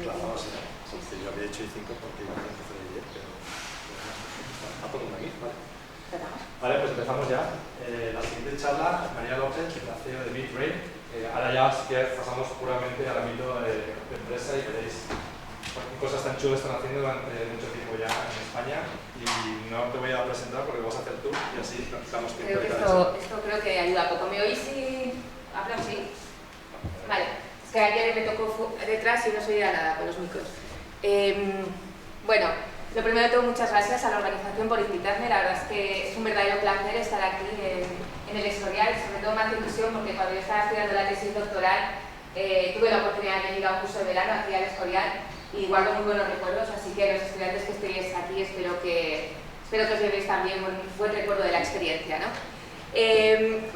Claro, sí. Sí, yo había hecho I5 porque iba a empezar el 10, pero está todo aquí, ¿vale? Vale, pues empezamos ya. La siguiente charla, María López, que es la CEO de BitBrain. Ahora ya sí que pasamos puramente al ámbito de empresa y veréis qué cosas tan chulas están haciendo durante mucho tiempo ya en España. Y no te voy a presentar porque lo vas a hacer tú y así damos tiempo de cada esto creo que ayuda poco. ¿Me oís si hablo así? Vale, es que ayer me tocó detrás y no se oía nada con los micros. Bueno, lo primero de todo, muchas gracias a la organización por invitarme. La verdad es que es un verdadero placer estar aquí en el Escorial. Sobre todo me hace ilusión porque cuando yo estaba estudiando la tesis doctoral tuve la oportunidad de ir a un curso de verano aquí al Escorial y guardo muy buenos recuerdos, así que los estudiantes que estéis aquí espero que os llevéis también un buen recuerdo de la experiencia, ¿no?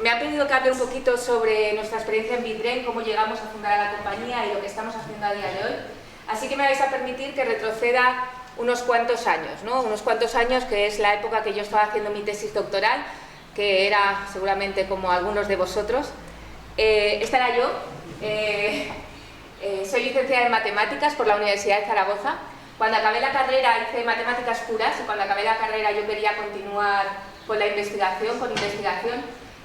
Me han pedido que hable un poquito sobre nuestra experiencia en BitBrain, cómo llegamos a fundar a la compañía y lo que estamos haciendo a día de hoy. Así que me vais a permitir que retroceda unos cuantos años, ¿no? Unos cuantos años, que es la época que yo estaba haciendo mi tesis doctoral, que era seguramente como algunos de vosotros. Esta era yo. Soy licenciada en Matemáticas por la Universidad de Zaragoza. Cuando acabé la carrera hice Matemáticas puras y cuando acabé la carrera yo quería continuar con la investigación,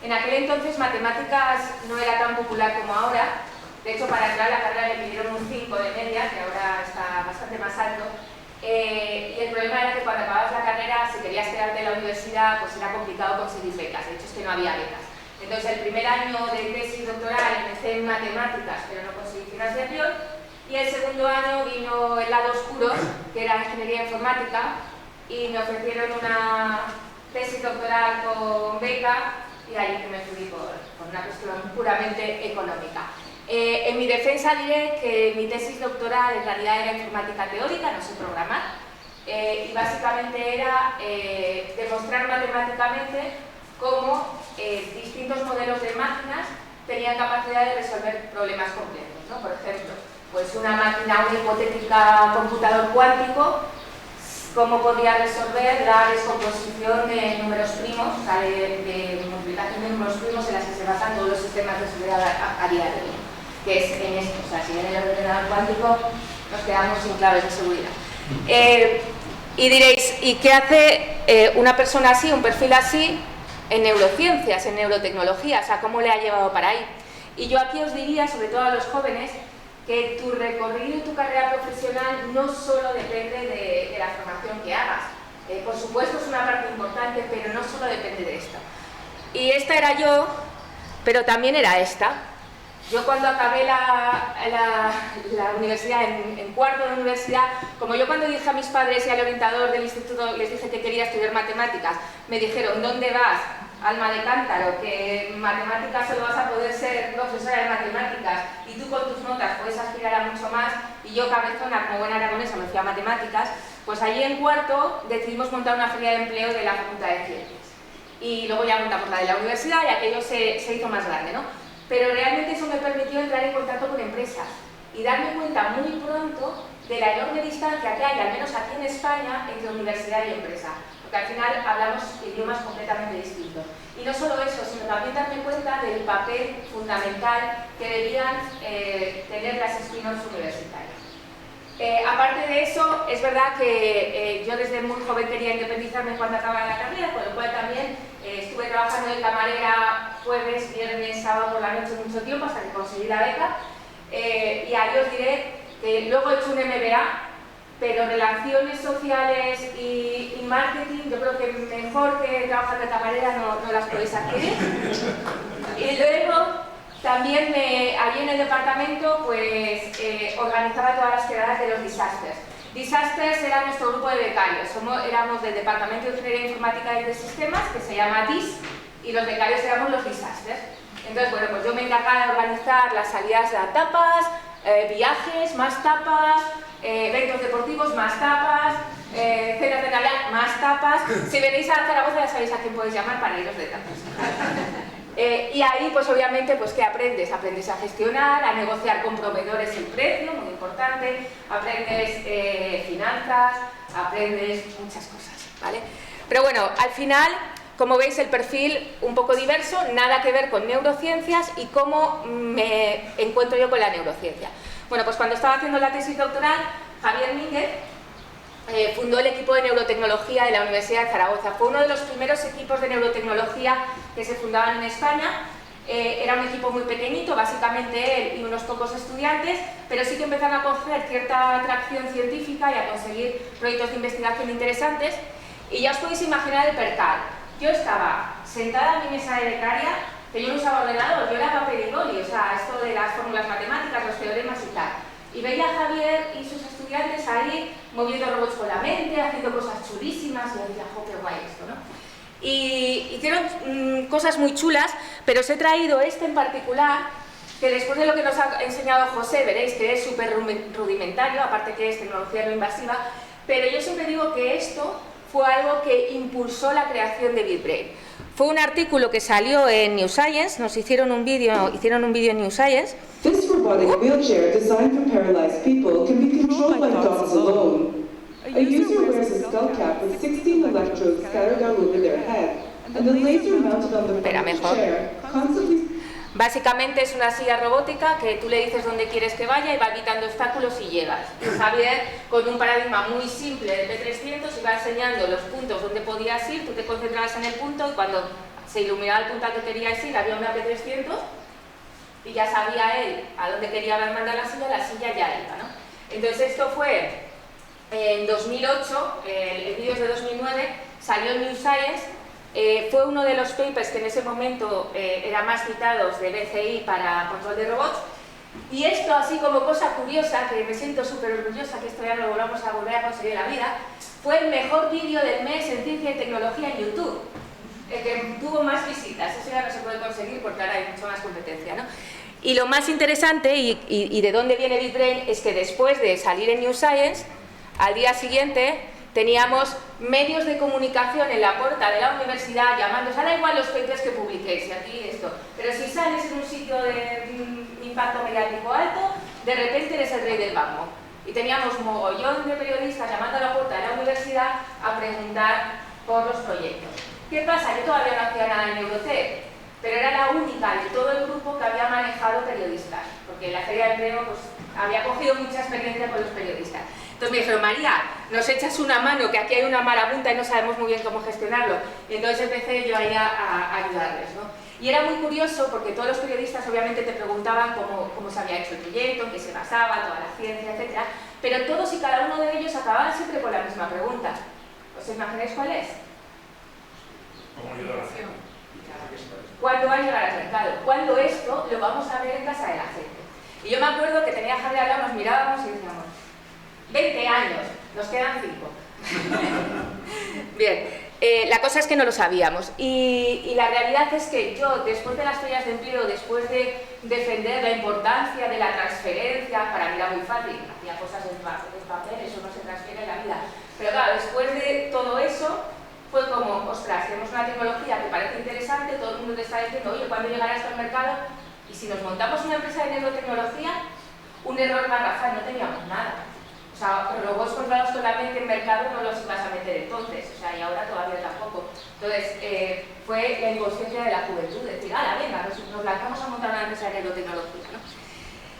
En aquel entonces Matemáticas no era tan popular como ahora. De hecho, para entrar a la carrera me pidieron un 5 de media, que ahora está bastante más alto. Y el problema era que cuando acababas la carrera, si querías quedarte en la universidad, pues era complicado conseguir becas. De hecho, es que no había becas. Entonces, el primer año de tesis doctoral empecé en Matemáticas, pero no conseguí financiación. Y el segundo año vino el lado oscuro, que era Ingeniería Informática, y me ofrecieron una tesis doctoral con beca, y ahí que me fui por una cuestión puramente económica. En mi defensa diré que mi tesis doctoral en realidad era informática teórica, no sé programar, y básicamente era demostrar matemáticamente cómo distintos modelos de máquinas tenían capacidad de resolver problemas complejos, ¿no? Por ejemplo, pues una máquina, un hipotética computador cuántico, cómo podía resolver la descomposición de números primos, o sea, de multiplicación de números primos en las que se basan todos los sistemas de seguridad a día de hoy, que es en esto, o sea, si en el ordenador cuántico nos quedamos sin claves de seguridad. Y diréis, ¿y qué hace una persona así, un perfil así, en neurociencias, en neurotecnología? O sea, ¿cómo le ha llevado para ahí? Y yo aquí os diría, sobre todo a los jóvenes, que tu recorrido y tu carrera profesional no solo depende de la formación que hagas. Por supuesto es una parte importante, pero no solo depende de esto. Y esta era yo, pero también era esta. Yo cuando acabé la universidad, en cuarto de universidad, como yo cuando dije a mis padres y al orientador del instituto, les dije que quería estudiar matemáticas, me dijeron, ¿dónde vas? Alma de cántaro, que matemáticas solo vas a poder ser profesora de matemáticas y tú con tus notas puedes aspirar a mucho más, y yo cabezona como buena aragonesa me fui a matemáticas. Pues allí en cuarto decidimos montar una feria de empleo de la Facultad de Ciencias y luego ya montamos la de la universidad y aquello se hizo más grande, ¿no? Pero realmente eso me permitió entrar en contacto con empresas y darme cuenta muy pronto de la enorme distancia que hay, al menos aquí en España, entre universidad y empresa. Porque al final hablamos idiomas completamente distintos. Y no solo eso, sino también darme cuenta del papel fundamental que debían tener las spin-offs universitarias. Aparte de eso, es verdad que yo desde muy joven quería independizarme cuando acababa la carrera, con lo cual también estuve trabajando de camarera jueves, viernes, sábado por la noche mucho tiempo hasta que conseguí la beca. Y ahí os diré que luego he hecho un MBA, pero relaciones sociales y marketing, yo creo que mejor que trabajar de camarera no las podéis adquirir. Y luego también allí en el departamento pues organizaba todas las quedadas de los disasters. Disasters era nuestro grupo de becarios, éramos del Departamento de Ingeniería Informática y de Sistemas, que se llama DIS, y los becarios éramos los disasters. Entonces, bueno, pues yo me encargaba de organizar las salidas a tapas, viajes, más tapas, eventos deportivos, más tapas, cenas de Navidad, más tapas. Si venís a Zaragoza ya sabéis a quién podéis llamar para iros de tapas. Y ahí, pues obviamente, pues ¿qué aprendes? Aprendes a gestionar, a negociar con proveedores el precio, muy importante, aprendes finanzas, aprendes muchas cosas, ¿vale? Pero bueno, al final, como veis, el perfil un poco diverso, nada que ver con neurociencias y cómo me encuentro yo con la neurociencia. Bueno, pues cuando estaba haciendo la tesis doctoral, Javier Mínguez fundó el equipo de neurotecnología de la Universidad de Zaragoza. Fue uno de los primeros equipos de neurotecnología que se fundaban en España. Era un equipo muy pequeñito, básicamente él y unos pocos estudiantes, pero sí que empezaron a coger cierta atracción científica y a conseguir proyectos de investigación interesantes. Y ya os podéis imaginar el percal. Yo estaba sentada en mi mesa de becaria, que yo no usaba ordenador, yo era papel y boli, o sea, esto de las fórmulas matemáticas, los teoremas y tal. Y veía a Javier y sus estudiantes ahí moviendo robots con la mente, haciendo cosas chulísimas, y yo decía, jo, qué guay esto, ¿no? Y hicieron cosas muy chulas, pero os he traído este en particular, que después de lo que nos ha enseñado José, veréis que es súper rudimentario, aparte que es tecnología no invasiva, pero yo siempre digo que esto fue algo que impulsó la creación de BitBrain. Fue un artículo que salió en New Science, nos hicieron un vídeo en New Science. This robotic wheelchair designed for paralyzed people can be controlled by dogs alone. A user wears a skull cap with 16 electrodes scattered all over their head, and the laser mounted on the front of the chair constantly... Básicamente es una silla robótica que tú le dices dónde quieres que vaya y va quitando obstáculos y llegas. Y Javier, con un paradigma muy simple de P300, iba enseñando los puntos donde podías ir, tú te concentrabas en el punto y cuando se iluminaba el punto al que querías ir, había una P300 y ya sabía él a dónde quería mandar la silla ya iba, ¿no? Entonces esto fue en 2008, el vídeo es de 2009, salió en New Science. Fue uno de los papers que en ese momento eran más citados de BCI para control de robots. Y esto, así como cosa curiosa, que me siento súper orgullosa que esto ya no lo vamos a volver a conseguir en la vida, fue el mejor vídeo del mes en ciencia y tecnología en YouTube, el que tuvo más visitas. Eso ya no se puede conseguir porque ahora hay mucha más competencia, ¿no? Y lo más interesante, y de dónde viene BitBrain, es que después de salir en New Science, al día siguiente teníamos medios de comunicación en la puerta de la universidad llamándonos, da igual los papers que publiquéis, y aquí esto, pero si sales en un sitio de impacto mediático alto, de repente eres el rey del mambo. Y teníamos un mogollón de periodistas llamando a la puerta de la universidad a preguntar por los proyectos. ¿Qué pasa? Yo todavía no hacía nada en Neurotech, pero era la única de todo el grupo que había manejado periodistas, porque la Feria de Empleo pues, había cogido mucha experiencia con los periodistas. Entonces me dijeron, María, nos echas una mano, que aquí hay una marabunta y no sabemos muy bien cómo gestionarlo. Y entonces empecé yo ahí a ayudarles, ¿no? Y era muy curioso porque todos los periodistas obviamente te preguntaban cómo se había hecho el proyecto, en qué se basaba, toda la ciencia, etc. Pero todos y cada uno de ellos acababan siempre con la misma pregunta. ¿Os imagináis cuál es? ¿Cómo ayudar a hacer? ¿Cuándo va a llegar al mercado? ¿Cuándo esto lo vamos a ver en casa de la gente? Y yo me acuerdo que tenía a Javier al lado, nos mirábamos y decíamos, 20 años, nos quedan 5. Bien, la cosa es que no lo sabíamos y la realidad es que yo, después de las ferias de empleo, después de defender la importancia de la transferencia, para mí era muy fácil, hacía cosas en papel, eso no se transfiere en la vida, pero claro, después de todo eso, fue como, ostras, tenemos una tecnología que parece interesante, todo el mundo te está diciendo, oye, ¿cuándo llegará esto al mercado? Y si nos montamos una empresa de neurotecnología, un error garrafal, no teníamos nada. O sea, robots controlados con la mente en mercado no los ibas a meter entonces, o sea, y ahora todavía tampoco. Entonces, fue la inconsciencia de la juventud, decir, ¡hala, venga, nos lanzamos a montar una empresa de neurotecnología, ¿no?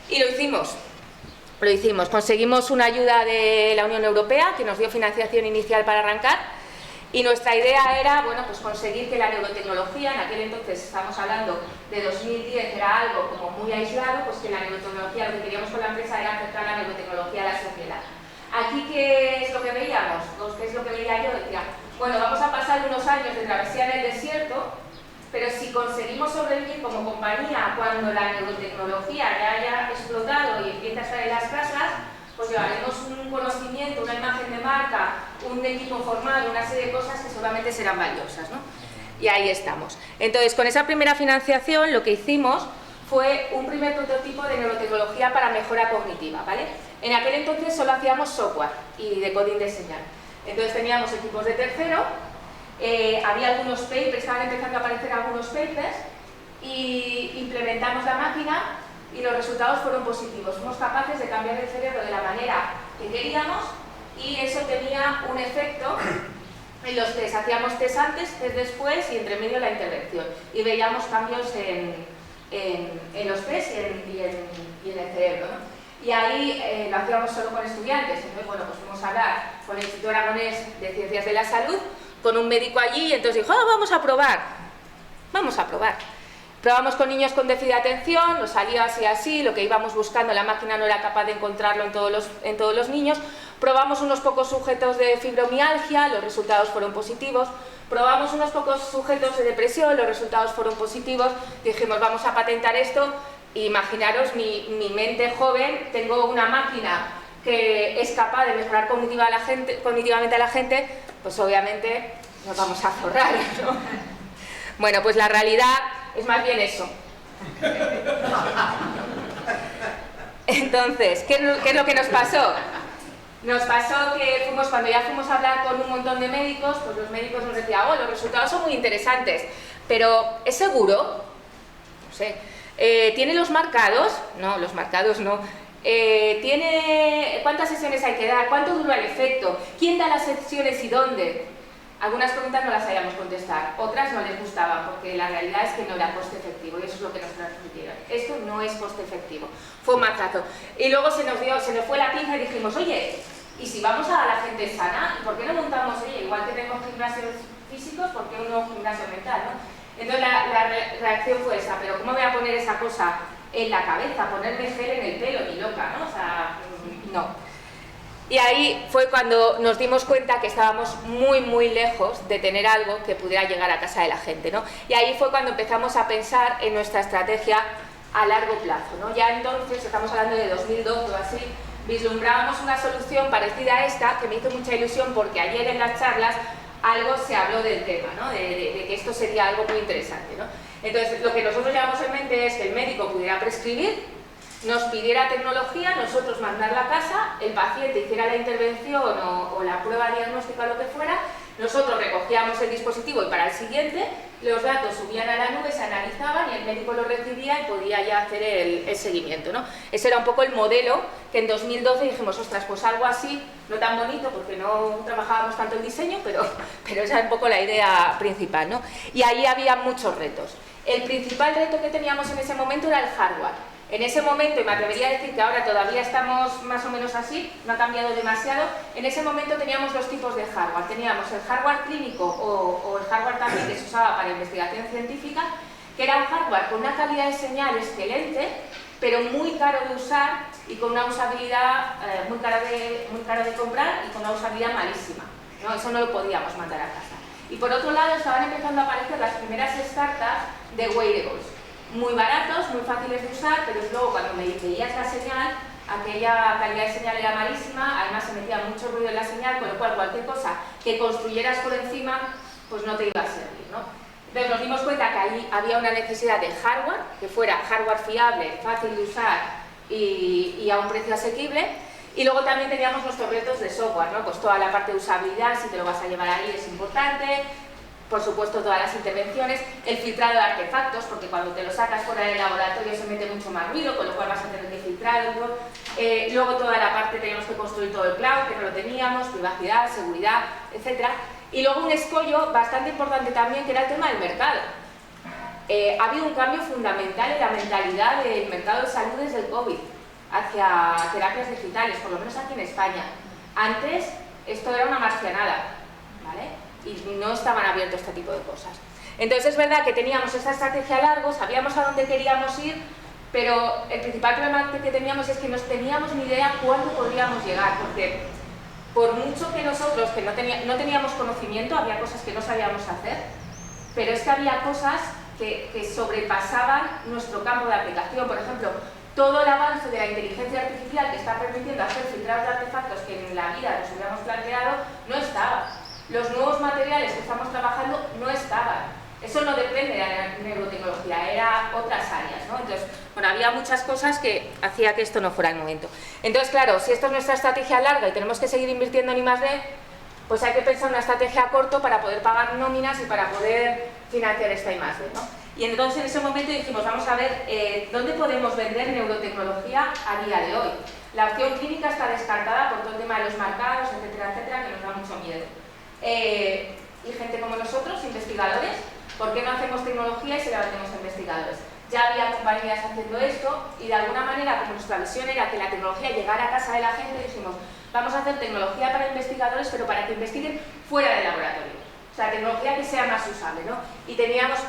Y lo hicimos, conseguimos una ayuda de la Unión Europea que nos dio financiación inicial para arrancar. Y nuestra idea era, bueno, pues conseguir que la neurotecnología, en aquel entonces estamos hablando de 2010, era algo como muy aislado, pues que la neurotecnología, lo que queríamos con la empresa era acercar la neurotecnología a la sociedad. Aquí, ¿qué es lo que veíamos? Pues, ¿qué es lo que veía yo? Decía, bueno, vamos a pasar unos años de travesía en el desierto, pero si conseguimos sobrevivir como compañía cuando la neurotecnología ya haya explotado y empiece a estar en las casas, pues llevaremos un conocimiento, una imagen de marca, un equipo formado, una serie de cosas que seguramente serán valiosas, ¿no? Y ahí estamos. Entonces, con esa primera financiación, lo que hicimos fue un primer prototipo de neurotecnología para mejora cognitiva, ¿vale? En aquel entonces solo hacíamos software y decoding de señal. Entonces teníamos equipos de tercero, había algunos papers, estaban empezando a aparecer algunos papers, y implementamos la máquina y los resultados fueron positivos. Fuimos capaces de cambiar el cerebro de la manera que queríamos y eso tenía un efecto en los test. Hacíamos test antes, test después y entre medio la intervención. Y veíamos cambios en los test y en el cerebro, ¿no? y ahí lo hacíamos solo con estudiantes. Entonces, bueno, pues fuimos a hablar con el Instituto Aragonés de Ciencias de la Salud, con un médico allí, y entonces dijo, vamos a probar. Probamos con niños con déficit de atención, nos salía así, lo que íbamos buscando, la máquina no era capaz de encontrarlo en todos los niños. Probamos unos pocos sujetos de fibromialgia, los resultados fueron positivos. Probamos unos pocos sujetos de depresión, los resultados fueron positivos. Dijimos, vamos a patentar esto. Imaginaros, mi mente joven, tengo una máquina que es capaz de mejorar cognitivamente a la gente, pues obviamente nos vamos a forrar, ¿no? Bueno, pues la realidad es más bien eso. Entonces, ¿qué es lo que nos pasó? Nos pasó que cuando ya fuimos a hablar con un montón de médicos, pues los médicos nos decían, los resultados son muy interesantes, pero ¿es seguro? No sé. ¿Tiene los marcados? No, los marcados no. ¿Cuántas sesiones hay que dar? ¿Cuánto dura el efecto? ¿Quién da las sesiones y dónde? Algunas preguntas no las sabíamos contestar, otras no les gustaban, porque la realidad es que no era coste efectivo, y eso es lo que nos transmitieron. Esto no es coste efectivo. Fue un mazazo. Y luego se nos fue la pinza y dijimos, oye, ¿y si vamos a la gente sana? ¿Por qué no montamos, igual que tenemos gimnasios físicos, por qué uno gimnasio mental, ¿no? Entonces la reacción fue esa, pero ¿cómo voy a poner esa cosa en la cabeza? Ponerme gel en el pelo, ni loca, ¿no? O sea, no. Y ahí fue cuando nos dimos cuenta que estábamos muy, muy lejos de tener algo que pudiera llegar a casa de la gente, ¿no? Y ahí fue cuando empezamos a pensar en nuestra estrategia a largo plazo, ¿no? Ya entonces, estamos hablando de 2012 o así, vislumbrábamos una solución parecida a esta, que me hizo mucha ilusión porque ayer en las charlas algo se habló del tema, ¿no? De que esto sería algo muy interesante, ¿no? Entonces, lo que nosotros llevamos en mente es que el médico pudiera prescribir, nos pidiera tecnología, nosotros mandarla a casa, el paciente hiciera la intervención o la prueba diagnóstica o lo que fuera, nosotros recogíamos el dispositivo y para el siguiente los datos subían a la nube, se analizaban y el médico los recibía y podía ya hacer el seguimiento, ¿no? Ese era un poco el modelo que en 2012 dijimos, ostras, pues algo así, no tan bonito porque no trabajábamos tanto el diseño, pero esa es un poco la idea principal, ¿no? Y ahí había muchos retos. El principal reto que teníamos en ese momento era el hardware. En ese momento, y me atrevería a decir que ahora todavía estamos más o menos así, no ha cambiado demasiado, en ese momento teníamos dos tipos de hardware. Teníamos el hardware clínico o el hardware también que se usaba para investigación científica, que era un hardware con una calidad de señal excelente, pero muy caro de usar y con una usabilidad muy caro de comprar y con una usabilidad malísima, ¿no? Eso no lo podíamos mandar a casa. Y por otro lado estaban empezando a aparecer las primeras startups de wearables, muy baratos, muy fáciles de usar, pero luego cuando me veías la señal, aquella calidad de señal era malísima, además se metía mucho ruido en la señal, con lo cual cualquier cosa que construyeras por encima, pues no te iba a servir, ¿no? Entonces nos dimos cuenta que ahí había una necesidad de hardware, que fuera hardware fiable, fácil de usar y a un precio asequible. Y luego también teníamos nuestros retos de software, ¿no? Pues toda la parte de usabilidad, si te lo vas a llevar ahí es importante. Por supuesto, todas las intervenciones, el filtrado de artefactos, porque cuando te lo sacas fuera del laboratorio se mete mucho más ruido, con lo cual vas a tener que filtrarlo. Luego toda la parte, teníamos que construir todo el cloud, que no lo teníamos, privacidad, seguridad, etc. Y luego un escollo bastante importante también, que era el tema del mercado. Ha habido un cambio fundamental en la mentalidad del mercado de salud desde el COVID, hacia terapias digitales, por lo menos aquí en España. Antes, esto era una marcianada, ¿vale? Y no estaban abiertos a este tipo de cosas. Entonces es verdad que teníamos esta estrategia a largo, sabíamos a dónde queríamos ir, pero el principal problema que teníamos es que no teníamos ni idea cuándo podríamos llegar, porque por mucho que nosotros que no teníamos conocimiento, había cosas que no sabíamos hacer, pero es que había cosas que sobrepasaban nuestro campo de aplicación. Por ejemplo, todo el avance de la inteligencia artificial que está permitiendo hacer filtrados de artefactos que en la vida nos hubiéramos planteado, no estaba. Los nuevos materiales que estamos trabajando no estaban. Eso no depende de la neurotecnología, era otras áreas, ¿no? Entonces, bueno, había muchas cosas que hacía que esto no fuera el momento. Entonces, claro, si esto es nuestra estrategia larga y tenemos que seguir invirtiendo en I+D, pues hay que pensar una estrategia a corto para poder pagar nóminas y para poder financiar esta I+D, ¿no? Y entonces en ese momento dijimos, vamos a ver dónde podemos vender neurotecnología a día de hoy. La opción clínica está descartada por todo el tema de los marcados, etcétera, etcétera, que nos da mucho miedo. Y gente como nosotros, investigadores, ¿por qué no hacemos tecnología y se la vendemos a investigadores? ya había compañías haciendo esto y de alguna manera, como nuestra visión era que la tecnología llegara a casa de la gente, dijimos, vamos a hacer tecnología para investigadores, pero para que investiguen fuera del laboratorio. O sea, tecnología que sea más usable, ¿no? Y teníamos,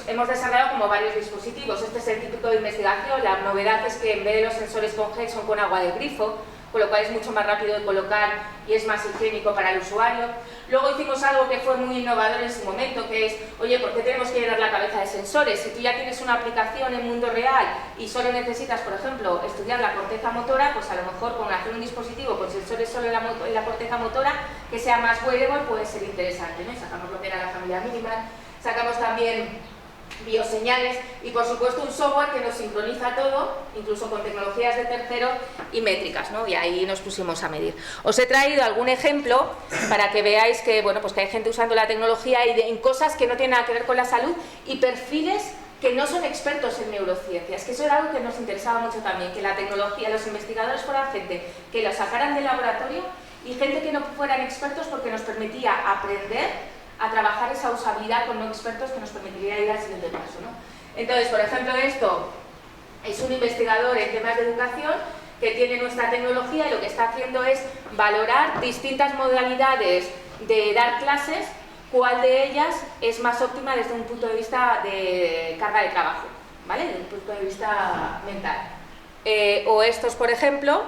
hemos desarrollado como varios dispositivos. Este es el típico de investigación. La novedad es que en vez de los sensores con gel son con agua de grifo, con lo cual es mucho más rápido de colocar y es más higiénico para el usuario. Luego hicimos algo que fue muy innovador en su momento, que es, oye, ¿por qué tenemos que llenar la cabeza de sensores? Si tú ya tienes una aplicación en mundo real y solo necesitas, por ejemplo, estudiar la corteza motora, pues a lo mejor con hacer un dispositivo con sensores solo en la corteza motora, que sea más wearable, puede ser interesante, ¿no? Sacamos lo que era la familia minimal, sacamos también bioseñales y por supuesto un software que nos sincroniza todo, incluso con tecnologías de tercero y métricas, ¿no? Y ahí nos pusimos a medir. Os he traído algún ejemplo para que veáis que, bueno, pues que hay gente usando la tecnología y en cosas que no tienen nada que ver con la salud y perfiles que no son expertos en neurociencias, que eso era algo que nos interesaba mucho también, que la tecnología, los investigadores fueran gente que lo sacaran del laboratorio y gente que no fueran expertos porque nos permitía aprender a trabajar esa usabilidad con no expertos que nos permitiría ir al siguiente paso, ¿no? Entonces, por ejemplo, esto es un investigador en temas de educación que tiene nuestra tecnología y lo que está haciendo es valorar distintas modalidades de dar clases, cuál de ellas es más óptima desde un punto de vista de carga de trabajo, ¿vale? Desde un punto de vista mental. O estos, por ejemplo,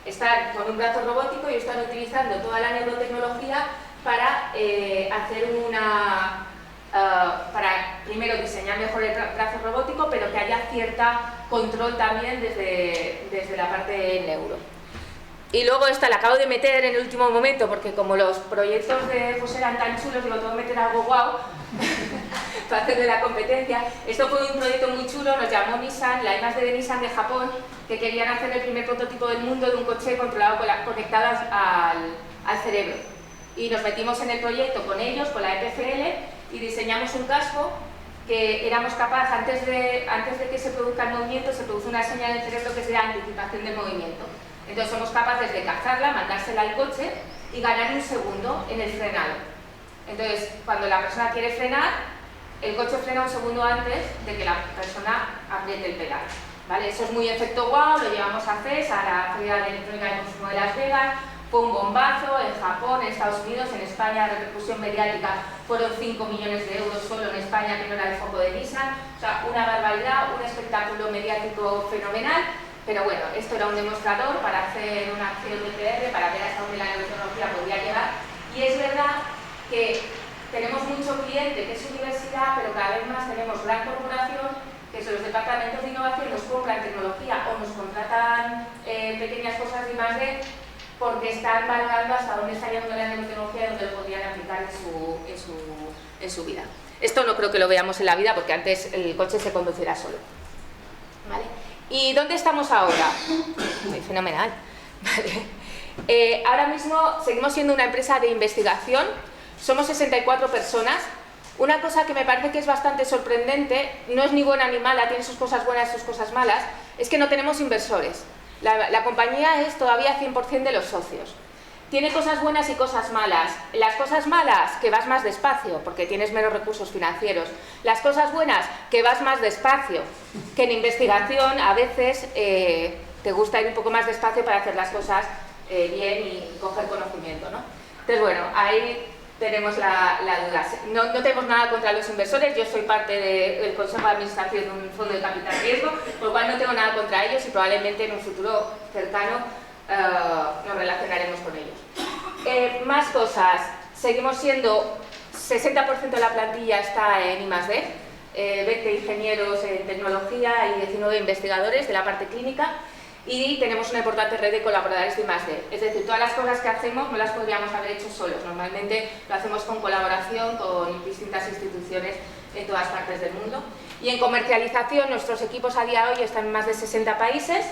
están con un brazo robótico y están utilizando toda la neurotecnología para para primero diseñar mejor el brazo robótico, pero que haya cierta control también desde la parte neuro. Y luego esta la acabo de meter en el último momento, porque como los proyectos de José eran tan chulos, digo, tengo que meter algo guau para hacer de la competencia. Esto fue un proyecto muy chulo, nos llamó Nissan, la I+D de Nissan de Japón, que querían hacer el primer prototipo del mundo de un coche controlado conectado al cerebro. Y nos metimos en el proyecto con ellos, con la EPFL, y diseñamos un casco que éramos capaces, antes de que se produzca el movimiento, se produce una señal en el cerebro que es de anticipación del movimiento. Entonces somos capaces de cazarla, mandársela al coche y ganar un segundo en el frenado. Entonces, cuando la persona quiere frenar, el coche frena un segundo antes de que la persona apriete el pedal, ¿vale? Eso es muy efecto wow, lo llevamos a CES, a la Feria de Electrónica de Consumo de Las Vegas. Fue un bombazo en Japón, en Estados Unidos, en España, la repercusión mediática fueron 5 millones de euros solo en España, que no era el foco de Nissan. O sea, una barbaridad, un espectáculo mediático fenomenal. Pero bueno, esto era un demostrador para hacer una acción de PR, para ver hasta dónde la neurotecnología podía llegar. Y es verdad que tenemos mucho cliente que es universidad, pero cada vez más tenemos gran corporación, que son los departamentos de innovación, nos compran tecnología o nos contratan pequeñas cosas de I+D, porque están valorando hasta dónde está llegando la neurotecnología y dónde lo podrían aplicar en su vida. Esto no creo que lo veamos en la vida, porque antes el coche se conducirá solo, ¿vale? ¿Y dónde estamos ahora? Fenomenal. Vale. Ahora mismo seguimos siendo una empresa de investigación, somos 64 personas. Una cosa que me parece que es bastante sorprendente, no es ni buena ni mala, tiene sus cosas buenas y sus cosas malas, es que no tenemos inversores. La compañía es todavía 100% de los socios. Tiene cosas buenas y cosas malas. Las cosas malas, que vas más despacio, porque tienes menos recursos financieros. Las cosas buenas, que vas más despacio, que en investigación a veces te gusta ir un poco más despacio para hacer las cosas bien y coger conocimiento, ¿no? Entonces, bueno, ahí tenemos la duda. No tenemos nada contra los inversores, yo soy parte del Consejo de Administración de un fondo de capital riesgo, por lo cual no tengo nada contra ellos y probablemente en un futuro cercano nos relacionaremos con ellos. Más cosas, seguimos siendo 60% de la plantilla está en I+D, 20 ingenieros en tecnología y 19 investigadores de la parte clínica. Y tenemos una importante red de colaboradores de I+D. Es decir, todas las cosas que hacemos no las podríamos haber hecho solos. Normalmente lo hacemos con colaboración con distintas instituciones en todas partes del mundo. Y en comercialización, nuestros equipos a día de hoy están en más de 60 países.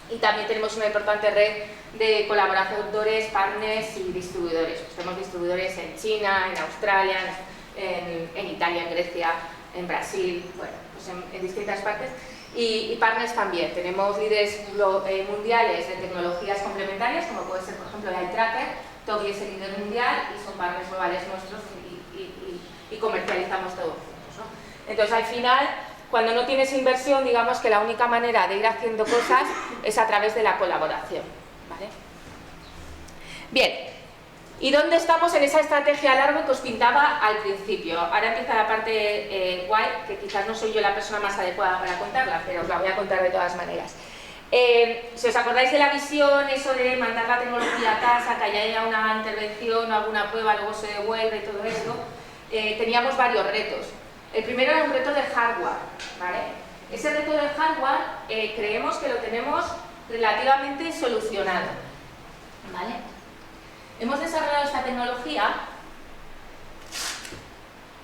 Y también tenemos una importante red de colaboradores, partners y distribuidores. Pues tenemos distribuidores en China, en Australia, en Italia, en Grecia, en Brasil, bueno, pues en distintas partes. Y partners también, tenemos líderes mundiales de tecnologías complementarias, como puede ser, por ejemplo, el iTracker. Tobii es el líder mundial y son partners globales nuestros y comercializamos todo juntos, ¿no? Entonces, al final, cuando no tienes inversión, digamos que la única manera de ir haciendo cosas es a través de la colaboración, ¿vale? Bien, ¿y dónde estamos en esa estrategia a largo que os pintaba al principio? Ahora empieza la parte guay, que quizás no soy yo la persona más adecuada para contarla, pero os la voy a contar de todas maneras. Si os acordáis de la visión, eso de mandar la tecnología a casa, que haya una intervención o alguna prueba, luego se devuelve y todo esto, teníamos varios retos. El primero era un reto de hardware, ¿vale? Ese reto de hardware creemos que lo tenemos relativamente solucionado, ¿vale? Hemos desarrollado esta tecnología.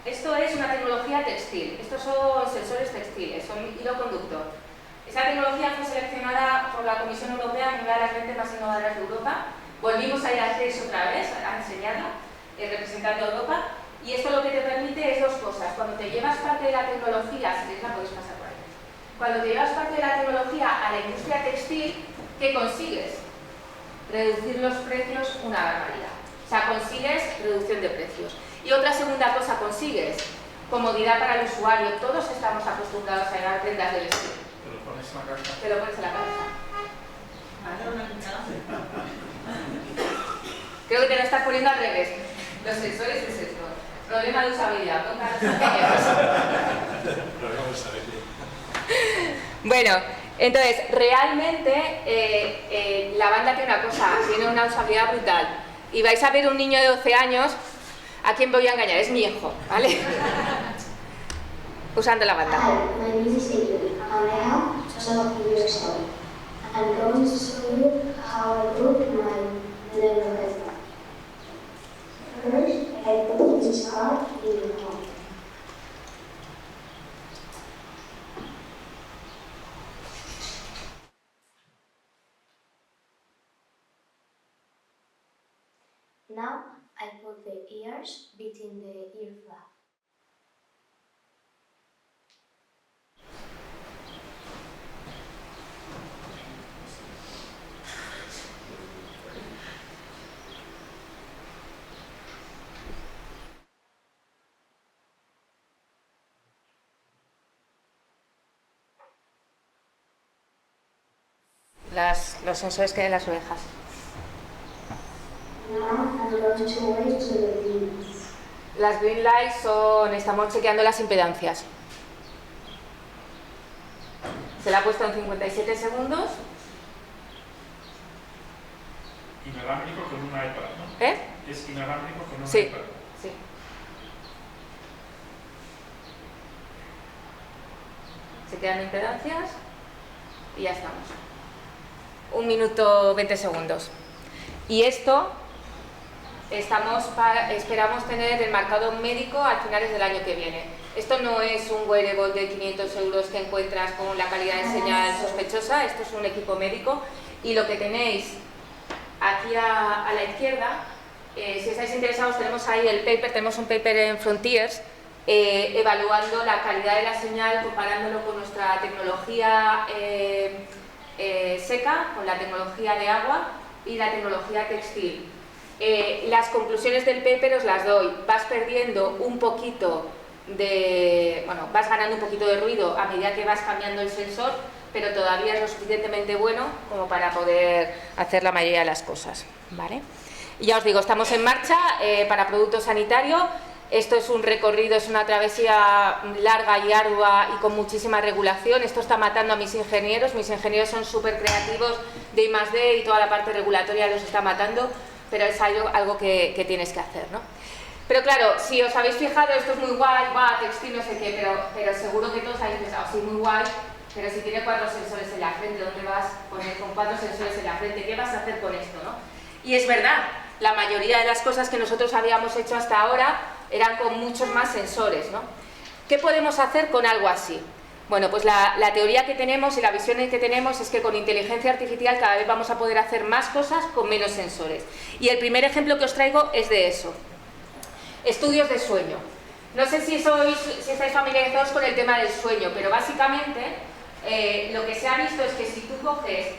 Esto es una tecnología textil, estos son sensores textiles, son hilo conductor. Esta tecnología fue seleccionada por la Comisión Europea como una de las 20 más innovadoras de Europa. Volvimos a ir a CES otra vez, a enseñarla, representando a Europa. Y esto lo que te permite es dos cosas. Cuando te llevas parte de la tecnología, si queréis la podéis pasar por ahí. Cuando te llevas parte de la tecnología a la industria textil, ¿qué consigues? Reducir los precios una barbaridad. O sea, consigues reducción de precios. Y otra segunda cosa, consigues comodidad para el usuario. Todos estamos acostumbrados a llevar prendas de vestir. Te lo pones en la cabeza. Te lo pones en la cabeza. Creo que te lo estás poniendo al revés. Los sensores es esto. Problema de usabilidad. Problema de usabilidad. Bueno, entonces, realmente la banda tiene una cosa, tiene una usabilidad brutal. Y vais a ver un niño de 12 años, ¿a quién voy a engañar? Es mi hijo, ¿vale? Usando la banda. Hi, my name is Adrian, and I have 12 years old. I'm going to show you how I broke my little brother. First, I put this card in the home. Now, I put the ears between the ear flap. Los sensores que hay en las orejas. Las green lights son, estamos chequeando las impedancias. Se la ha puesto en 57 segundos. Inalámbrico con un iPad, ¿no? Es inalámbrico con un sí, iPad. Sí. Se quedan impedancias y ya estamos. 1 minuto 20 segundos. Y esto esperamos tener el mercado médico a finales del año que viene. Esto no es un wearable de 500 euros que encuentras con la calidad de señal sospechosa, esto es un equipo médico. Y lo que tenéis aquí a la izquierda, si estáis interesados, tenemos ahí el paper, tenemos un paper en Frontiers, evaluando la calidad de la señal, comparándolo con nuestra tecnología seca, con la tecnología de agua y la tecnología textil. Las conclusiones del paper os las doy. Vas perdiendo un poquito de... bueno, vas ganando un poquito de ruido a medida que vas cambiando el sensor, pero todavía es lo suficientemente bueno como para poder hacer la mayoría de las cosas, ¿vale? Y ya os digo, estamos en marcha para producto sanitario. Esto es un recorrido, es una travesía larga y ardua y con muchísima regulación. Esto está matando a mis ingenieros son súper creativos de I+D y toda la parte regulatoria los está matando, pero es algo que tienes que hacer, ¿no? Pero claro, si os habéis fijado, esto es muy guay, textil, no sé qué, pero seguro que todos habéis pensado, sí, muy guay, pero si tiene 4 sensores en la frente, ¿dónde vas a poner con 4 sensores en la frente? ¿Qué vas a hacer con esto, no? Y es verdad, la mayoría de las cosas que nosotros habíamos hecho hasta ahora eran con muchos más sensores, ¿no? ¿Qué podemos hacer con algo así? Bueno, pues la teoría que tenemos y la visión que tenemos es que con inteligencia artificial cada vez vamos a poder hacer más cosas con menos sensores. Y el primer ejemplo que os traigo es de eso. Estudios de sueño. No sé si estáis familiarizados con el tema del sueño, pero básicamente lo que se ha visto es que si tú coges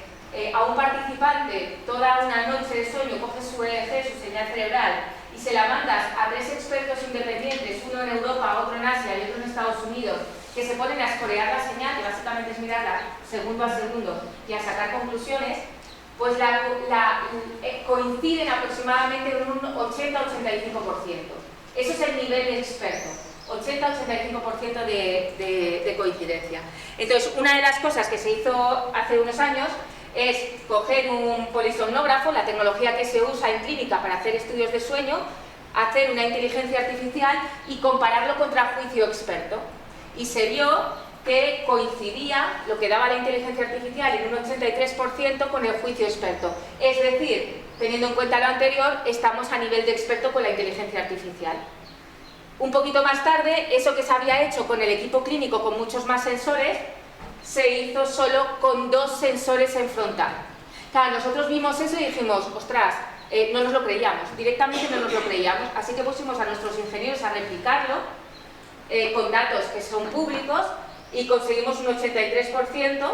a un participante toda una noche de sueño, coges su EEG, su señal cerebral, y se la mandas a 3 expertos independientes, uno en Europa, otro en Asia y otro en Estados Unidos, que se ponen a escorear la señal, que básicamente es mirarla segundo a segundo y a sacar conclusiones, pues coinciden aproximadamente en un 80-85%. Eso es el nivel de experto, 80-85% de coincidencia. Entonces, una de las cosas que se hizo hace unos años es coger un polisomnógrafo, la tecnología que se usa en clínica para hacer estudios de sueño, hacer una inteligencia artificial y compararlo contra juicio experto. Y se vio que coincidía lo que daba la inteligencia artificial en un 83% con el juicio experto. Es decir, teniendo en cuenta lo anterior, estamos a nivel de experto con la inteligencia artificial. Un poquito más tarde, eso que se había hecho con el equipo clínico con muchos más sensores, se hizo solo con 2 sensores en frontal. Claro, nosotros vimos eso y dijimos, ostras, no nos lo creíamos, directamente no nos lo creíamos, así que pusimos a nuestros ingenieros a replicarlo con datos que son públicos y conseguimos un 83%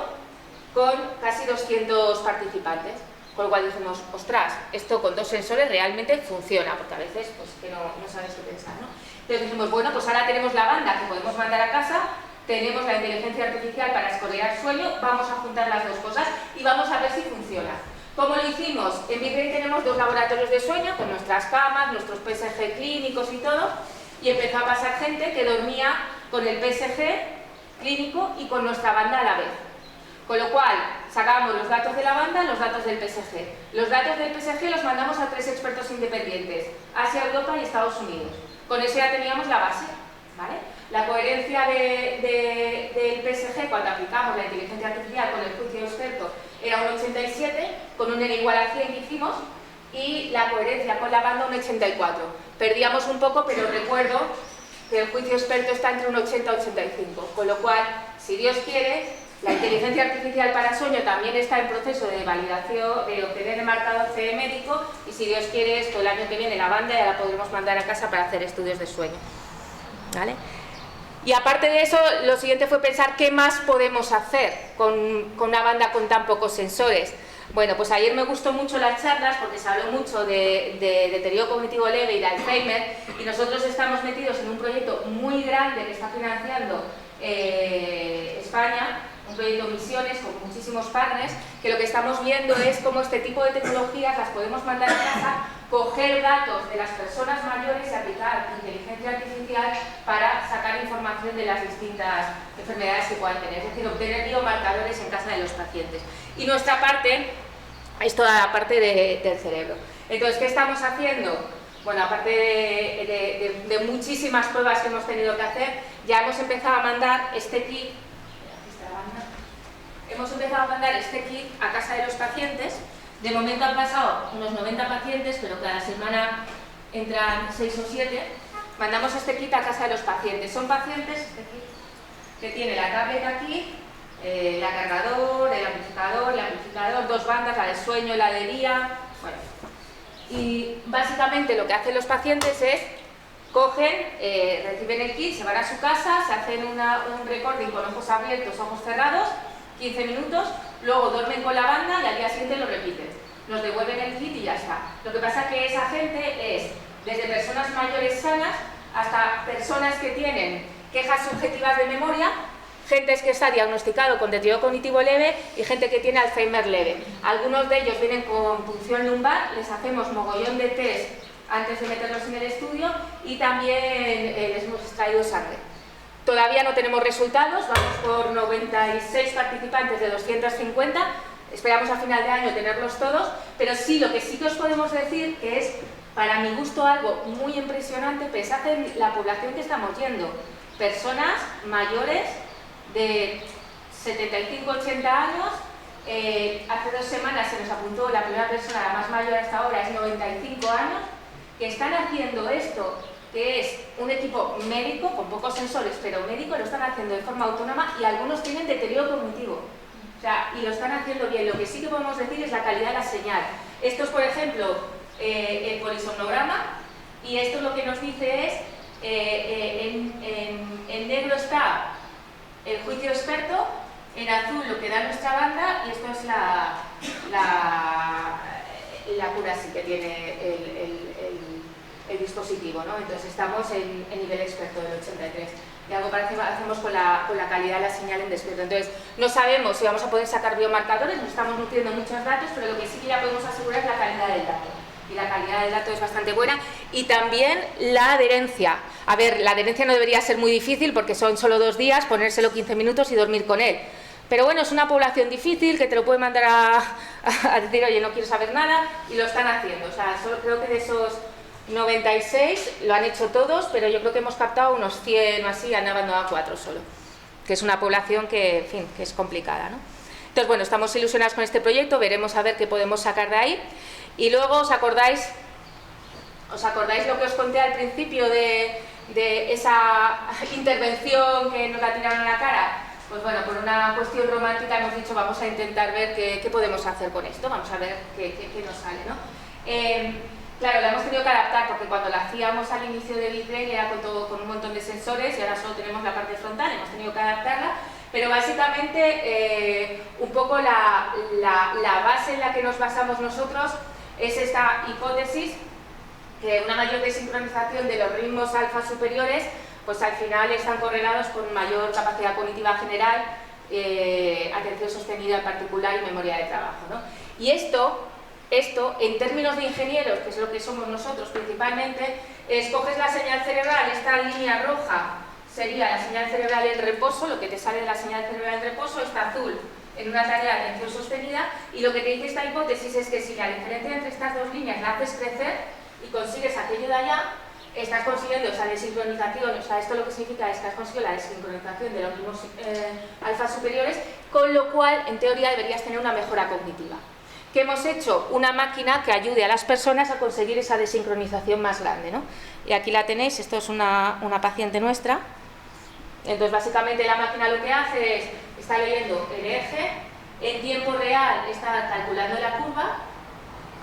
con casi 200 participantes. Con lo cual dijimos, ostras, esto con 2 sensores realmente funciona, porque a veces pues, que no sabes qué pensar, ¿no? Entonces dijimos, bueno, pues ahora tenemos la banda que podemos mandar a casa, tenemos la inteligencia artificial para escorear sueño, vamos a juntar las 2 cosas y vamos a ver si funciona. ¿Cómo lo hicimos? En MidBrain tenemos 2 laboratorios de sueño con nuestras camas, nuestros PSG clínicos y todo, y empezó a pasar gente que dormía con el PSG clínico y con nuestra banda a la vez. Con lo cual, sacábamos los datos de la banda, los datos del PSG. Los datos del PSG los mandamos a 3 expertos independientes, Asia, Europa y Estados Unidos. Con eso ya teníamos la base, ¿vale? La coherencia del PSG cuando aplicamos la inteligencia artificial con el juicio experto era un 87, con un n igual a 100 que hicimos, y la coherencia con la banda un 84. Perdíamos un poco, pero recuerdo que el juicio experto está entre un 80 y 85, con lo cual, si Dios quiere, la inteligencia artificial para sueño también está en proceso de validación, de obtener el marcador CE médico, y si Dios quiere, esto el año que viene la banda ya la podremos mandar a casa para hacer estudios de sueño, ¿vale? Y aparte de eso, lo siguiente fue pensar qué más podemos hacer con una banda con tan pocos sensores. Bueno, pues ayer me gustó mucho las charlas porque se habló mucho de deterioro cognitivo leve y de Alzheimer, y nosotros estamos metidos en un proyecto muy grande que está financiando España, un proyecto Misiones con muchísimos partners, que lo que estamos viendo es cómo este tipo de tecnologías las podemos mandar a casa, coger datos de las personas mayores y aplicar inteligencia artificial para sacar información de las distintas enfermedades que puedan tener, es decir, obtener biomarcadores en casa de los pacientes. Y nuestra parte es toda la parte del cerebro. Entonces, ¿qué estamos haciendo? Bueno, aparte de muchísimas pruebas que hemos tenido que hacer, ya hemos empezado a mandar este kit. Hemos empezado a mandar este kit a casa de los pacientes. De momento han pasado unos 90 pacientes, pero cada semana entran 6 o 7. Mandamos este kit a casa de los pacientes. Son pacientes este kit, que tiene la tablet aquí, el cargador, el amplificador, 2 bandas, la de sueño, la de día. Bueno. Y básicamente lo que hacen los pacientes es cogen, reciben el kit, se van a su casa, se hacen un recording con ojos abiertos, ojos cerrados, 15 minutos, luego duermen con la banda y al día siguiente lo repiten. Nos devuelven el kit y ya está. Lo que pasa es que esa gente es desde personas mayores sanas hasta personas que tienen quejas subjetivas de memoria, gente que está diagnosticado con deterioro cognitivo leve y gente que tiene Alzheimer leve. Algunos de ellos vienen con punción lumbar, les hacemos mogollón de test antes de meterlos en el estudio y también les hemos extraído sangre. Todavía no tenemos resultados, vamos por 96 participantes de 250, esperamos a final de año tenerlos todos, pero sí, lo que sí que os podemos decir que es, para mi gusto, algo muy impresionante. Pensad en la población que estamos yendo, personas mayores de 75-80 años, hace 2 semanas se nos apuntó la primera persona, la más mayor hasta ahora, es 95 años, que están haciendo esto, que es un equipo médico, con pocos sensores, pero médico, lo están haciendo de forma autónoma y algunos tienen deterioro cognitivo. O sea, y lo están haciendo bien. Lo que sí que podemos decir es la calidad de la señal. Esto es, por ejemplo, el polisomnograma, y esto lo que nos dice es, en negro está el juicio experto, en azul lo que da nuestra banda, y esto es la cura sí que tiene el dispositivo, ¿no? Entonces estamos en nivel experto del 83. Y algo parecido hacemos con la calidad de la señal en despierto. Entonces, no sabemos si vamos a poder sacar biomarcadores, nos estamos nutriendo muchos datos, pero lo que sí que ya podemos asegurar es la calidad del dato. Y la calidad del dato es bastante buena. Y también la adherencia. A ver, la adherencia no debería ser muy difícil porque son solo 2 días, ponérselo 15 minutos y dormir con él. Pero bueno, es una población difícil que te lo puede mandar a decir, oye, no quiero saber nada, y lo están haciendo. O sea, solo creo que de esos 96 lo han hecho todos, pero yo creo que hemos captado unos 100 o así, han abandonado 4 solo, que es una población que, en fin, que es complicada, ¿no? Entonces, bueno, estamos ilusionados con este proyecto, veremos a ver qué podemos sacar de ahí. Y luego, ¿os acordáis lo que os conté al principio de esa intervención que nos la tiraron a la cara? Pues bueno, por una cuestión romántica hemos dicho, vamos a intentar ver qué podemos hacer con esto, vamos a ver qué nos sale, ¿no? Claro, la hemos tenido que adaptar porque cuando la hacíamos al inicio de BitBrain era con un montón de sensores y ahora solo tenemos la parte frontal, hemos tenido que adaptarla, pero básicamente un poco la base en la que nos basamos nosotros es esta hipótesis que una mayor desincronización de los ritmos alfa superiores pues al final están correlados con mayor capacidad cognitiva general, atención sostenida en particular y memoria de trabajo, ¿no? Y esto, en términos de ingenieros, que es lo que somos nosotros principalmente, escoges la señal cerebral, esta línea roja sería la señal cerebral en reposo, lo que te sale de la señal cerebral en reposo, está azul en una tarea de atención sostenida, y lo que te dice esta hipótesis es que si la diferencia entre estas dos líneas la haces crecer y consigues aquello de allá, estás consiguiendo esa desincronización. O sea, esto lo que significa es que has conseguido la desincronización de los ritmos alfa superiores, con lo cual, en teoría, deberías tener una mejora cognitiva. ¿Qué hemos hecho? Una máquina que ayude a las personas a conseguir esa desincronización más grande, ¿no? Y aquí la tenéis, esto es una paciente nuestra. Entonces, básicamente, la máquina lo que hace es, está leyendo el eje, en tiempo real está calculando la curva.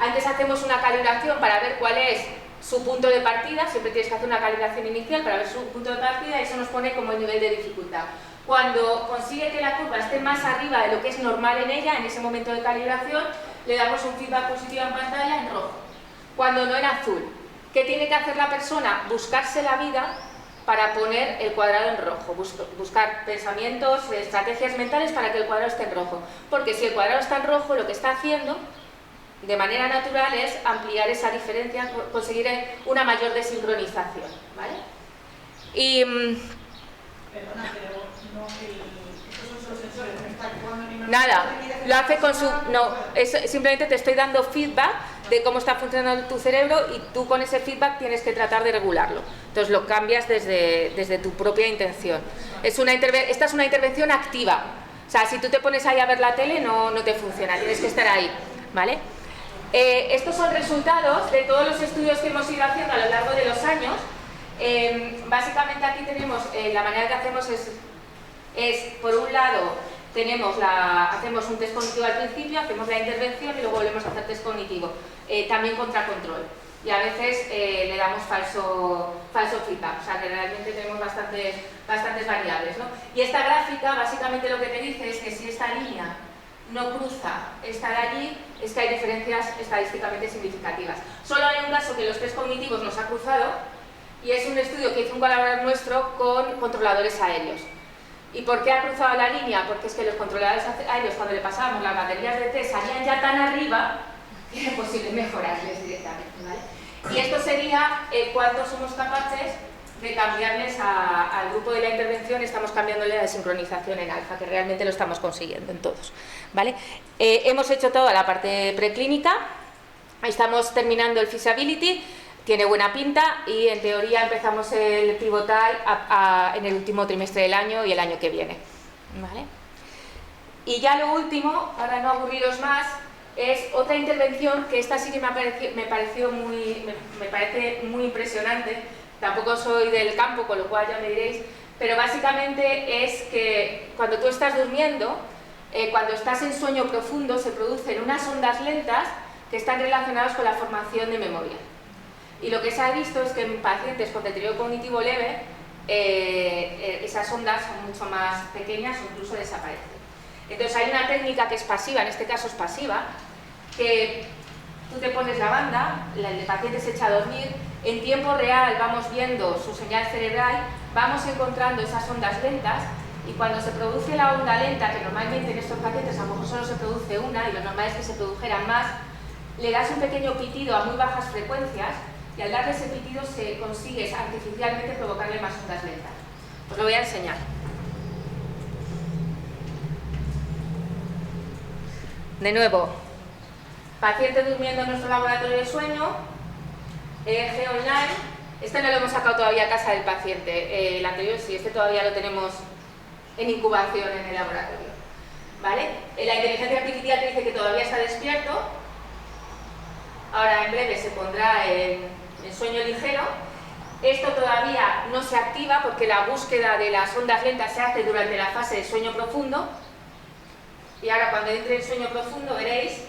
Antes hacemos una calibración para ver cuál es su punto de partida, siempre tienes que hacer una calibración inicial para ver su punto de partida, y eso nos pone como el nivel de dificultad. Cuando consigue que la curva esté más arriba de lo que es normal en ella, en ese momento de calibración, le damos un feedback positivo en pantalla en rojo. Cuando no, en azul. ¿Qué tiene que hacer la persona? Buscarse la vida para poner el cuadrado en rojo, buscar pensamientos, estrategias mentales para que el cuadrado esté en rojo. Porque si el cuadrado está en rojo, lo que está haciendo de manera natural es ampliar esa diferencia, conseguir una mayor desincronización, ¿vale? Y perdona, pero no, estos son solo sensores, no está actuando ni nada, lo hace con su... No, simplemente te estoy dando feedback de cómo está funcionando tu cerebro, y tú con ese feedback tienes que tratar de regularlo. Entonces lo cambias desde tu propia intención. Esta es una intervención activa. O sea, si tú te pones ahí a ver la tele no te funciona, tienes que estar ahí, ¿vale? Estos son resultados de todos los estudios que hemos ido haciendo a lo largo de los años. Básicamente aquí tenemos, la manera que hacemos es por un lado, hacemos un test cognitivo al principio, hacemos la intervención y luego volvemos a hacer test cognitivo, también contra control. Y a veces le damos falso feedback, o sea que realmente tenemos bastantes variables, ¿no? Y esta gráfica básicamente lo que te dice es que si esta línea no cruza esta de allí, es que hay diferencias estadísticamente significativas. Solo hay un caso que los test cognitivos nos ha cruzado, y es un estudio que hizo un colaborador nuestro con controladores aéreos. ¿Y por qué ha cruzado la línea? Porque es que los controladores aéreos, cuando le pasábamos las baterías de test, salían ya tan arriba que era posible mejorarles directamente, ¿vale? Y esto sería cuánto somos capaces de cambiarles al grupo de la intervención. Estamos cambiándole la sincronización en alfa, que realmente lo estamos consiguiendo en todos, ¿vale? Hemos hecho toda la parte preclínica, estamos terminando el feasibility, tiene buena pinta, y en teoría empezamos el pivotal en el último trimestre del año y el año que viene, ¿vale? Y ya lo último, para no aburriros más, es otra intervención que esta sí que me parece muy impresionante. Tampoco soy del campo, con lo cual ya me diréis, pero básicamente es que cuando tú estás durmiendo, cuando estás en sueño profundo, se producen unas ondas lentas que están relacionadas con la formación de memoria. Y lo que se ha visto es que en pacientes con deterioro cognitivo leve, esas ondas son mucho más pequeñas o incluso desaparecen. Entonces hay una técnica que es pasiva, en este caso es pasiva, que tú te pones la banda, el paciente se echa a dormir en tiempo real vamos viendo su señal cerebral, vamos encontrando esas ondas lentas, y cuando se produce la onda lenta, que normalmente en estos pacientes a lo mejor solo se produce una, y lo normal es que se produjeran más, le das un pequeño pitido a muy bajas frecuencias, y al darle ese pitido se consigue artificialmente provocarle más ondas lentas. Os lo voy a enseñar. De nuevo, paciente durmiendo en nuestro laboratorio de sueño, EEG online. Este no lo hemos sacado todavía a casa del paciente, el anterior sí, este todavía lo tenemos en incubación en el laboratorio. ¿Vale? La inteligencia artificial te dice que todavía está despierto, ahora en breve se pondrá en sueño ligero. Esto todavía no se activa porque la búsqueda de las ondas lentas se hace durante la fase de sueño profundo. Y ahora cuando entre en sueño profundo veréis,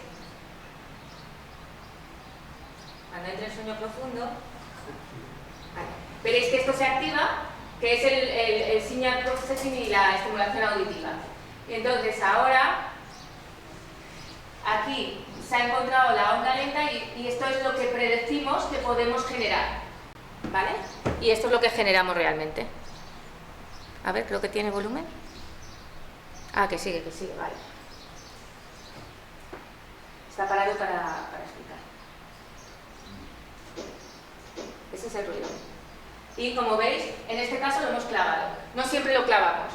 veréis que esto se activa, que es el signal processing y la estimulación auditiva. Y entonces ahora, aquí se ha encontrado la onda lenta y esto es lo que predecimos que podemos generar, ¿vale? Y esto es lo que generamos realmente. A ver, creo que tiene volumen. Ah, que sigue, vale. Está parado para explicar. Ese es el ruido. Y como veis, en este caso lo hemos clavado. No siempre lo clavamos,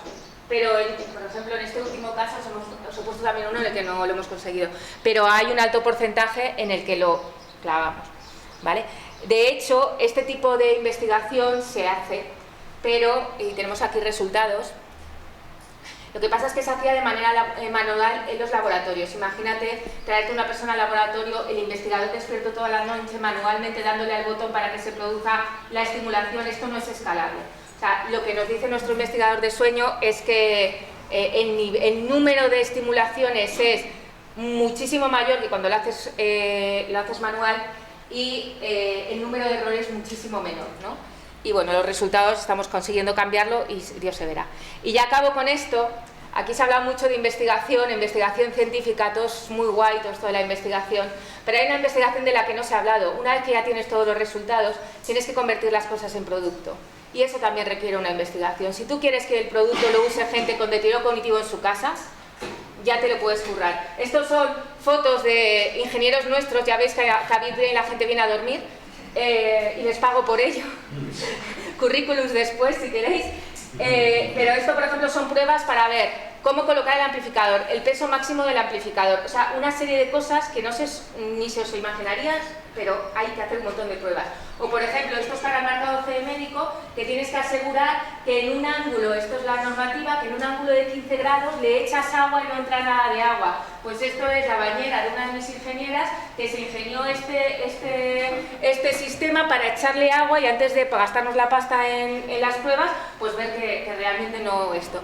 pero por ejemplo en este último caso os he puesto también uno en el que no lo hemos conseguido. Pero hay un alto porcentaje en el que lo clavamos, ¿vale? De hecho, este tipo de investigación se hace, pero, y tenemos aquí resultados. Lo que pasa es que se hacía de manera manual en los laboratorios. Imagínate traerte una persona al laboratorio, el investigador despierto toda la noche manualmente dándole al botón para que se produzca la estimulación. Esto no es escalable. O sea, lo que nos dice nuestro investigador de sueño es que el número de estimulaciones es muchísimo mayor que cuando lo haces manual y el número de errores muchísimo menor, ¿no? Y bueno, los resultados estamos consiguiendo cambiarlo y Dios se verá. Y ya acabo con esto. Aquí se habla mucho de investigación científica, todo es muy guay, todo esto de la investigación, pero hay una investigación de la que no se ha hablado. Una vez que ya tienes todos los resultados, tienes que convertir las cosas en producto. Y eso también requiere una investigación. Si tú quieres que el producto lo use gente con deterioro cognitivo en su casa, ya te lo puedes currar. Estos son fotos de ingenieros nuestros, ya veis que a David la gente viene a dormir, y les pago por ello. Currículums después, si queréis. Pero esto, por ejemplo, son pruebas para ver cómo colocar el amplificador, el peso máximo del amplificador, o sea, una serie de cosas que no sé ni se os imaginaríais, pero hay que hacer un montón de pruebas. O, por ejemplo, esto es para el marcado CE médico, que tienes que asegurar que en un ángulo, esto es la normativa, que en un ángulo de 15 grados le echas agua y no entra nada de agua. Pues esto es la bañera de una de mis ingenieras que se ingenió este sistema para echarle agua y antes de gastarnos la pasta en las pruebas, pues ver que realmente no esto.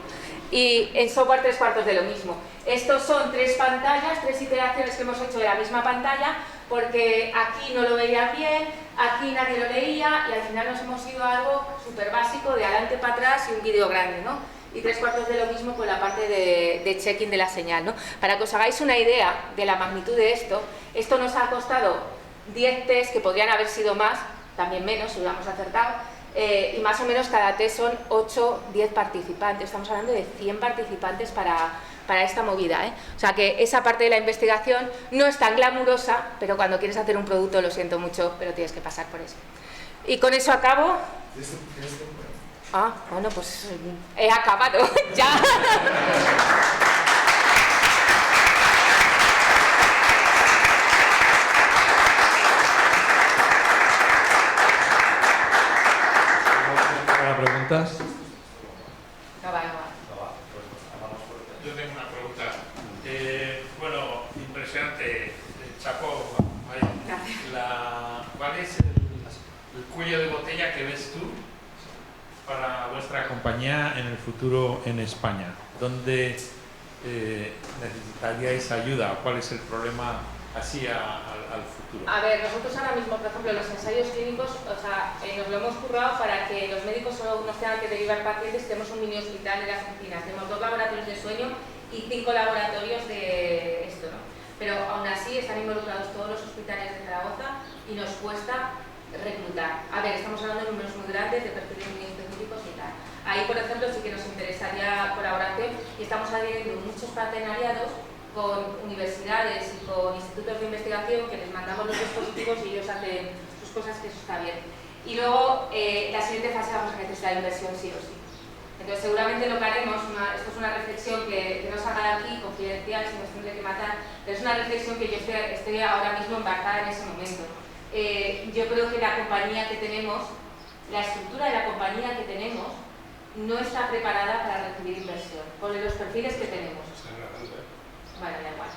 Y en software 3/4 de lo mismo. Estos son 3 pantallas, 3 iteraciones que hemos hecho de la misma pantalla, porque aquí no lo veían bien, aquí nadie lo leía y al final nos hemos ido a algo súper básico, de adelante para atrás y un vídeo grande, ¿no? Y 3/4 de lo mismo con la parte de checking de la señal, ¿no? Para que os hagáis una idea de la magnitud de esto nos ha costado 10 test, que podrían haber sido más, también menos, si lo hubiéramos acertado. Y más o menos cada test son 8-10 participantes, estamos hablando de 100 participantes para esta movida, ¿eh? O sea que esa parte de la investigación no es tan glamurosa, pero cuando quieres hacer un producto, lo siento mucho, pero tienes que pasar por eso. Y con eso acabo. Ah, bueno, pues he acabado, ya. ¿Preguntas? No va. Yo tengo una pregunta. Bueno, impresionante, chapó. ¿Cuál es el cuello de botella que ves tú para vuestra compañía en el futuro en España? ¿Dónde necesitaríais ayuda? ¿Cuál es el problema así al futuro? A ver, nosotros ahora mismo, por ejemplo, los ensayos clínicos, o sea, nos lo hemos currado para que los médicos solo nos tengan que derivar pacientes. Tenemos un mini hospital en las oficinas, tenemos 2 laboratorios de sueño y 5 laboratorios de esto, ¿no? Pero aún así están involucrados todos los hospitales de Zaragoza y nos cuesta reclutar. A ver, estamos hablando de números muy grandes, de perfiles muy específicos y tal. Ahí, por ejemplo, sí que nos interesaría colaboración y estamos adhiriendo muchos partenariados con universidades y con institutos de investigación que les mandamos los dispositivos y ellos hacen sus cosas, que eso está bien. Y luego, la siguiente fase vamos a necesitar inversión sí o sí. Entonces, seguramente lo que haremos, esto es una reflexión que no salga de aquí, confidencial, si nos tendré que matar, pero es una reflexión que yo estoy ahora mismo embarcada en ese momento. Yo creo que la compañía que tenemos, la estructura de la compañía que tenemos, no está preparada para recibir inversión, por los perfiles que tenemos. Bueno, da igual.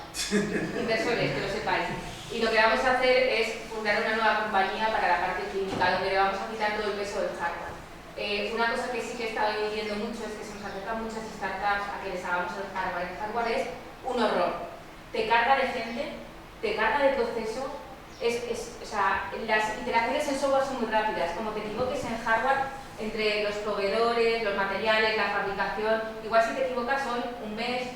Inversores, que lo sepáis. Y lo que vamos a hacer es fundar una nueva compañía para la parte clínica, donde le vamos a quitar todo el peso del hardware. Una cosa que sí que he estado viendo mucho es que se nos acercan muchas startups a que les hagamos el hardware. El hardware es un horror. Te carga de gente, te carga de proceso. O sea, las iteraciones en software son muy rápidas. Como te equivoques en hardware, entre los proveedores, los materiales, la fabricación, igual si te equivocas son un mes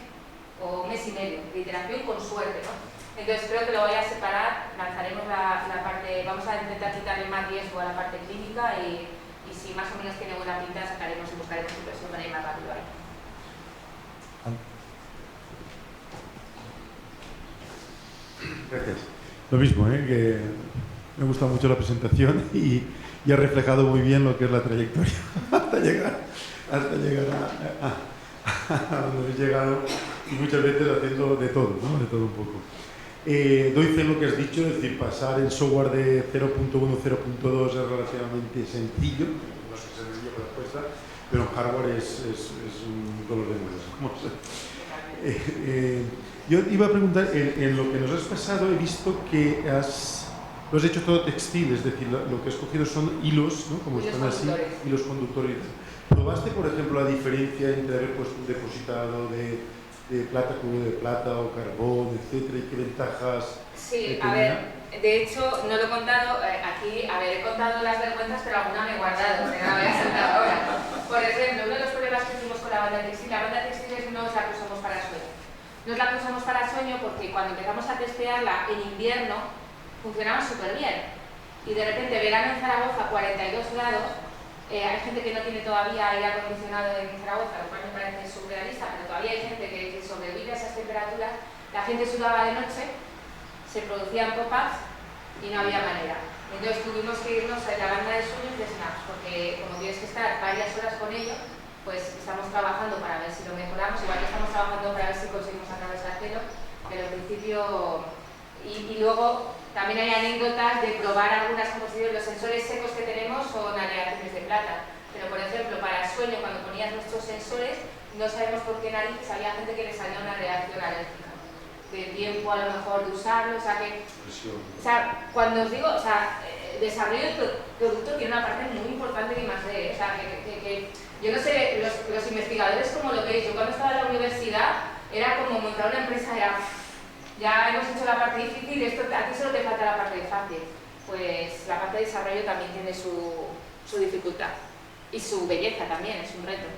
o un mes y medio de iteración con suerte, ¿no? Entonces creo que lo voy a separar, lanzaremos la parte, vamos a intentar quitarle más riesgo a la parte clínica y si más o menos tiene buena pinta sacaremos y buscaremos inversión para ir más rápido ahí. Gracias. Lo mismo, que me ha gustado mucho la presentación y ha reflejado muy bien lo que es la trayectoria hasta llegar a donde he llegado y muchas veces haciendo de todo, ¿no? De todo un poco. Doy fe en lo que has dicho, es decir, pasar el software de 0.1 a 0.2 es relativamente sencillo, no sé si es sencillo la respuesta, pero en hardware es un dolor de muelas. Yo iba a preguntar, en lo que nos has pasado he visto que lo has hecho todo textil, es decir, lo que has cogido son hilos, ¿no? Como hilos están así, hilos conductores. ¿Probaste, por ejemplo, la diferencia entre haber puesto un depositado de plata como de plata o carbón, etcétera, y qué ventajas? Sí, a ver, de hecho, no lo he contado, aquí, he contado las vergüenzas, pero alguna me he guardado, no la voy a soltar ahora. Por ejemplo, uno de los problemas que tuvimos con la banda textil no es la que usamos para sueño. No es la que usamos para sueño porque cuando empezamos a testearla en invierno, funcionaba súper bien. Y de repente, verano en Zaragoza, 42 grados, hay gente que no tiene todavía aire acondicionado en Zaragoza, lo cual me parece surrealista, pero todavía hay gente que sobrevive a esas temperaturas. La gente sudaba de noche, se producían pop-ups y no había manera. Entonces tuvimos que irnos a la banda de sueños de snaps, porque como tienes que estar varias horas con ello, pues estamos trabajando para ver si lo mejoramos, igual que estamos trabajando para ver si conseguimos atravesártelo, pero en principio... Y luego también hay anécdotas de probar algunas composiciones. Los sensores secos que tenemos son aleaciones de plata, pero por ejemplo para el sueño, cuando ponías nuestros sensores, no sabemos por qué narices había gente que le salía una reacción alérgica de tiempo a lo mejor de usarlo, o sea que cuando os digo, el desarrollo del producto tiene una parte muy importante de I+D, o sea que yo no sé, los investigadores cómo lo veis. Yo cuando estaba en la universidad era como montar una empresa, ya hemos hecho la parte difícil, aquí solo te falta la parte fácil. Pues la parte de desarrollo también tiene su dificultad y su belleza también, es un reto.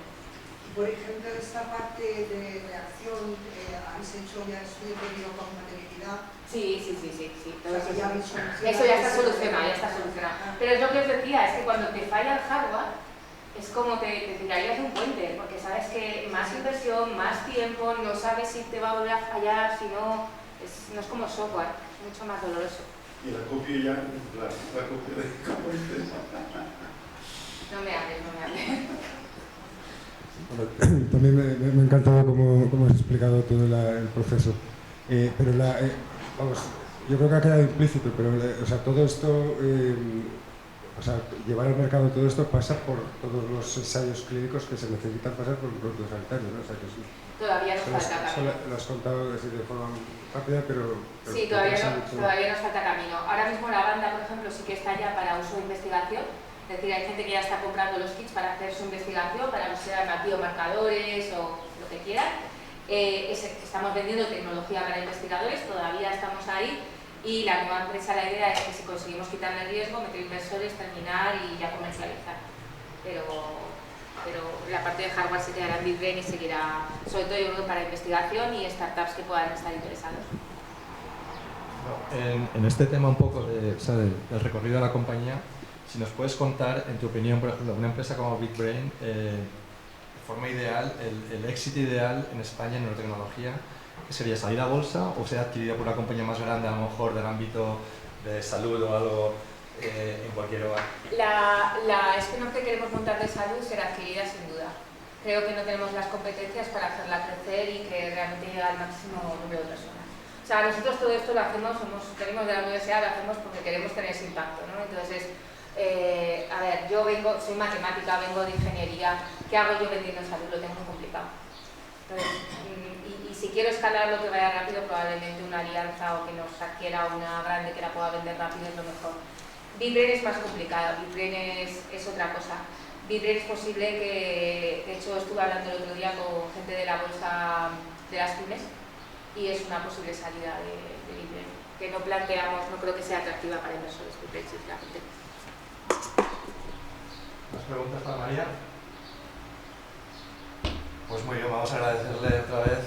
Por ejemplo, esta parte de reacción, ¿habéis hecho ya estudio de biocompatibilidad? Sí. Todo eso ya habéis solucionado. Eso ya está solucionado, Pero es lo que os decía, es que cuando te falla el hardware, es como te tirarías de un puente, porque sabes que más inversión, más tiempo, no sabes si te va a volver a fallar, si no es como software, es mucho más doloroso. Y la copia ya, la copia de cómo dices. No me hables. Bueno, también me ha encantado cómo has explicado todo el proceso, pero vamos, yo creo que ha quedado implícito, pero todo esto, llevar al mercado todo esto pasa por todos los ensayos clínicos que se necesitan pasar por un producto sanitario, ¿no? Todavía nos falta camino. Lo has contado así de forma rápida, pero sí, todavía nos falta camino. Ahora mismo la banda, por ejemplo, sí que está ya para uso de investigación. Es decir, hay gente que ya está comprando los kits para hacer su investigación, para usar biomarcadores o lo que quieran. Estamos vendiendo tecnología para investigadores, todavía estamos ahí. Y la nueva empresa, la idea es que si conseguimos quitarle el riesgo, meter inversores, terminar y ya comercializar. Pero la parte de hardware se quedará en Big Ben y seguirá, sobre todo yo creo, para investigación y startups que puedan estar interesados. En este tema un poco del recorrido de la compañía, si nos puedes contar, en tu opinión, por ejemplo, una empresa como Big Brain, de forma ideal, el éxito ideal en España en neurotecnología, ¿qué sería? ¿Salir a bolsa o ser adquirida por una compañía más grande, a lo mejor del ámbito de salud o algo en cualquier lugar? La spin-off que queremos montar de salud será adquirida sin duda. Creo que no tenemos las competencias para hacerla crecer y que realmente llegue al máximo número de personas. O sea, nosotros todo esto lo hacemos, venimos de la universidad, lo hacemos porque queremos tener ese impacto, ¿no? Entonces, a ver, yo soy matemática, vengo de ingeniería, ¿qué hago yo vendiendo salud? Lo tengo muy complicado. Entonces, y si quiero escalar lo que vaya rápido, probablemente una alianza o que nos adquiera una grande que la pueda vender rápido es lo mejor. Big Brain es más complicada, Big Brain es otra cosa. Big Brain es posible que, de hecho, estuve hablando el otro día con gente de la bolsa de las pymes y es una posible salida de Big Brain, que no planteamos, no creo que sea atractiva para inversores Big Brain, sinceramente. ¿Más preguntas para María? Pues muy bien, vamos a agradecerle otra vez.